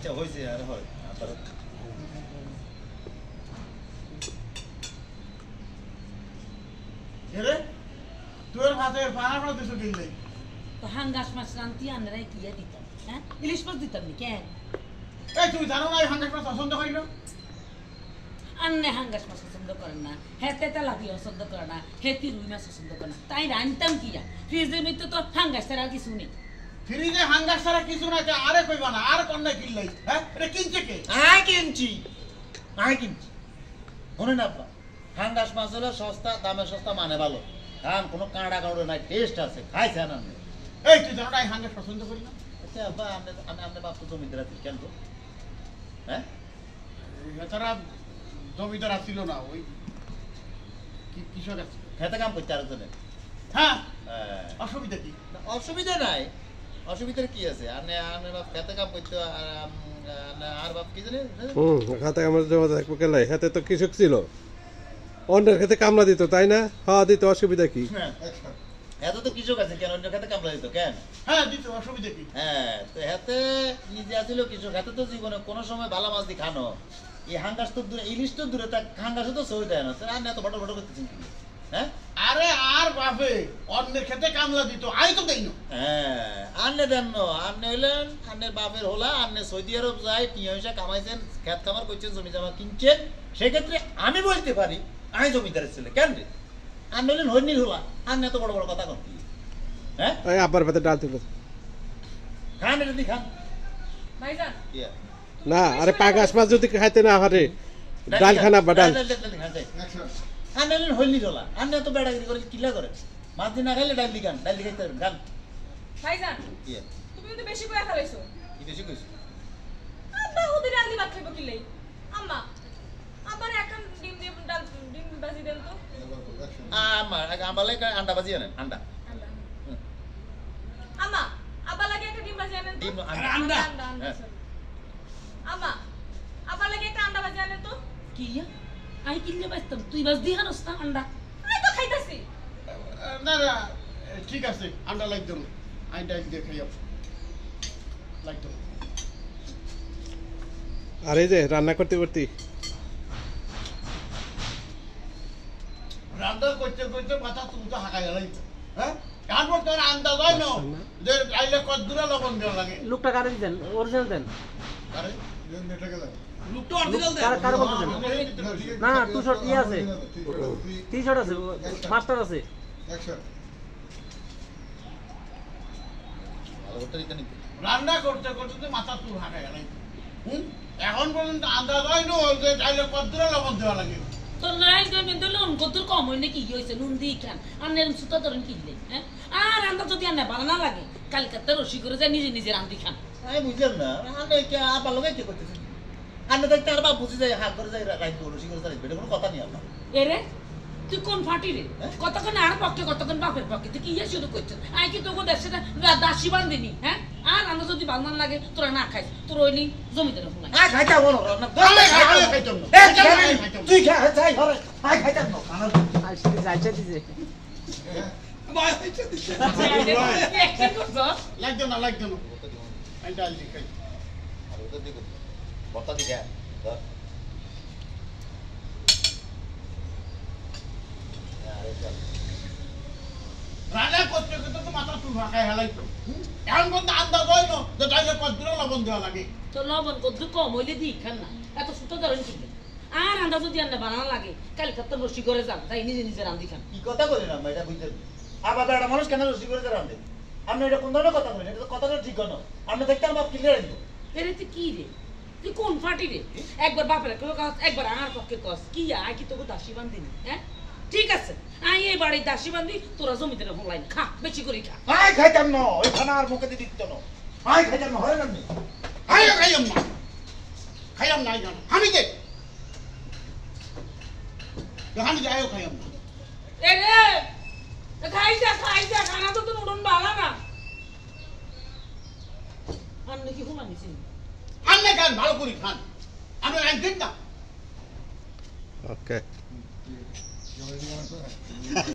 আচ্ছা হইছে আর হয় আবার এরে তোর হাতে পানা পানা দিছো কিনলে তো হাঙ্গাস মাছ রান্তি আনরাই কিয়া দিতাম হ্যাঁ ইলিশ মাছ দিতাম নি কেন এই তুমি জানো না এই হাঙ্গাস মাছ পছন্দ করি না আন্নে হাঙ্গাস মাছ পছন্দ করেন না হেতে তেলাপি পছন্দ করে না হেতি রুই মাছ পছন্দ করে না তাই রান্তাম কিয়া ফ্রিজের মধ্যে তো হাঙ্গাস ছাড়া আর কিছু নেই ফ্রিজে হাঙ্গাস ছাড়া কিছু না আরে কইবা না আর কন্যা কিনলাই হ্যাঁ এটা কিনছে কে আই কিনছি মনে না আপা হাঙ্গাস মাছ হলো সস্তা দামে সস্তা মানে ভালো কারণ কোনো কাঁড়া কাঁড়ো নাই টেস্ট আছে খাইছেন আপনি এই তুই জানো না এই হাঙ্গাস পছন্দ করি না আচ্ছা আপা আপনি বাপ তো জমিদার আছি কেন তো এছাড়া জমিদার আসছিল না ওই কৃষক আছে খেতে কাম করতে আরেকজনে হ্যাঁ অসুবিধা কি অসুবিধা নাই অসুবিধার কি আছে আপনি বাপ খেতে কাম করতে আর বাপ কি জানে খাতে কামড় জমা থাকবো কেলাই হাতে তো কৃষক ছিল অন্যের খেতে কামলা দিত তাই না হ্যাঁ দিত অসুবিধা কি এত তো কৃষক আছে কেন অন্য খেতে কামলা দিত কেন হ্যাঁ দিত অসুবিধা কি হ্যাঁ তো হাতে নিজে আছিল কৃষক হাতে তো জীবনে কোনো সময় ভালো মাছ দিয়ে খানো এই হাঙ্গাস তো দূরে ইলিশ তো দূরে তা হাঙ্গাসও তো সই দেয় না তো আর এত বড় বড় করতেছেন কি হ্যাঁ আরে আর বাপে অন্যের খেতে কামলা দিত আই তো দেই না হ্যাঁ আন্নে দেন না আন্নে হইলেন আন্নের বাপের হোলা আন্নে সৌদি আরব যায় টিয়া পয়সা কামাইছেন খেত খামার করছেন জমি জমা কিনছেন সেক্ষেত্রে আমি বলতে পারি আমি জমিদারের ছেলে কেন রে আন্নে হলেন হইনির হোলা আন্নে এত বড় বড় কথা করতে হ্যাঁ আব্বার ভাতে ডাল তুলে খান এটা দি খান ভাইজান ইয়া না আরে পাঙ্গাস মাছ যদি খাইতে না পারে ডাল খানা বা ডাল আন্নে হলেন হইনির হোলা আন্নে এত বেড়াগিরি করে কিলা করে মাছ দিন না খাইলে ডাল দি খান ডাল দি খাইতে পারবেন খান ভাইজান ইয়া তুমি তো বেশি করে খাইছো কি বেশি কইছো আব্বা হুদি ডাল দি ভাত খাইবো কি লাই আম্মা আবার এখন ডিম ভাজি দেন তো আমার আমালে আন্ডা ভাজি আনেন আন্ডা আম্মা আব্বা লাগে একটা ডিম ভাজি আনেন তো ডিম আন্ডা আম্মা আব্বা লাগে একটা আন্ডা ভাজি আনেন তো কিয়া আই কিনলে বাইতাম তুই বাস দিয়ে হারস না আন্ডা আমি তো খাইতাছি না না ঠিক আছে আন্ডা লাগতো না আমি ডাইল দিয়ে খাইয়া লাগতো না আর এই যে রান্না করতে করতে রান্না করতে করতে মাথা তুলতে হাঁকা গেল হ্যাঁ তারপর তোর আন্দাজ হয় না যে ডাইলে কত দূরে লবণ দেওয়া লাগে লুকটা কারে দেন অরিজিনাল দেন আরে লুকটা অরিজিনাল দেন কারে বলতেছেন না না টু শর্ট ই আছে টি শর্ট আছে মাস্টার আছে রান্না করতে করতে মাথা তুল হাঁকা গেল এখন পর্যন্ত আন্দাজ হয় না যে ডাইলে কত দূরে লবণ দেওয়া লাগে তোর নাই দেবেন তো নুন কত কম হইলে কি হইছে নুন দি খান আন্নের সুতা ধরেন কিনলে হ্যাঁ আর আন্ডা যদি আন্না ভালো না লাগে কালকাতে রসি করে যায় নিজে নিজে রান্দি খান আমি বুঝলাম না আন্নে কি আপা লগে কি করতেছেন আন্নে দেখতে আর বাপ বুঝি যায় হাত করে যায় রাইট করে রসি করে যায় এটা কোনো কথা নেই আপনার এরে তুই কোন ফাটি রে কতক্ষণ আর পক্ষে কতক্ষণ বাপের পক্ষে তুই কি ইয়ে শুরু করছিস আই কি তোকে দেশে দাসী বান্ধিনি হ্যাঁ আর আমরা যদি ভালো না লাগে তোরা না খাইস তোর ওইলি জমিতে রাখুন আ খাইতা বলো না খাইতাম না তুই খা যাই ঘরে আই খাইতা না আর সেটা যাইছে দিছে লাগতো না লাগতো না আমি ডাল দিয়ে খাই আর ওদের দিকে বর্তা দিকে ধর রান্না করতে করতে তো মাথা তুল হাঁকায় হেলাইতো এখন পর্যন্ত আন্দাজ হয় না যে ডাইলে কত দূরে লবণ দেওয়া লাগে তো লবণ কত কম হইলে দি খান না এত সুতো ধরেন কিনলে আর আন্ডা যদি আন্না বানানো লাগে কালকাতে রসি করে যান তাই নিজে নিজে রান্দি খান কি কথা বলি না এটা বুঝতে আবার একটা মানুষ কেন রসি করে রান্ধে আপনি এটা কোন ধরনের কথা বলেন এটা তো কথাটা ঠিক না আপনি দেখতে আমার ক্লিয়ার আনবো এরে তুই কি রে তুই কোন ফাটি রে একবার বাপের কস একবার আমার পক্ষে কস কি আই কি তোকে দাসী বান্ধিনি হ্যাঁ ঠিক আছে আই এই বাড়ির দাসী বান্ধি তোরা জমিতে ফলাই খা বেশি করে খা আই খাইতাম না ওই খানা আর মুখে দিয়ে দিত না আই খাইতাম না হয় না খাইয়াম না খাইয়াম না জানো আমি যে আমি যাইও খাইয়াম না এরে খাই যা খানা তো তোর উড়ন বালা না আন্নে কি হুলা নিছিস আন্নে খান ভালো করে খান আমি একদিন না ওকে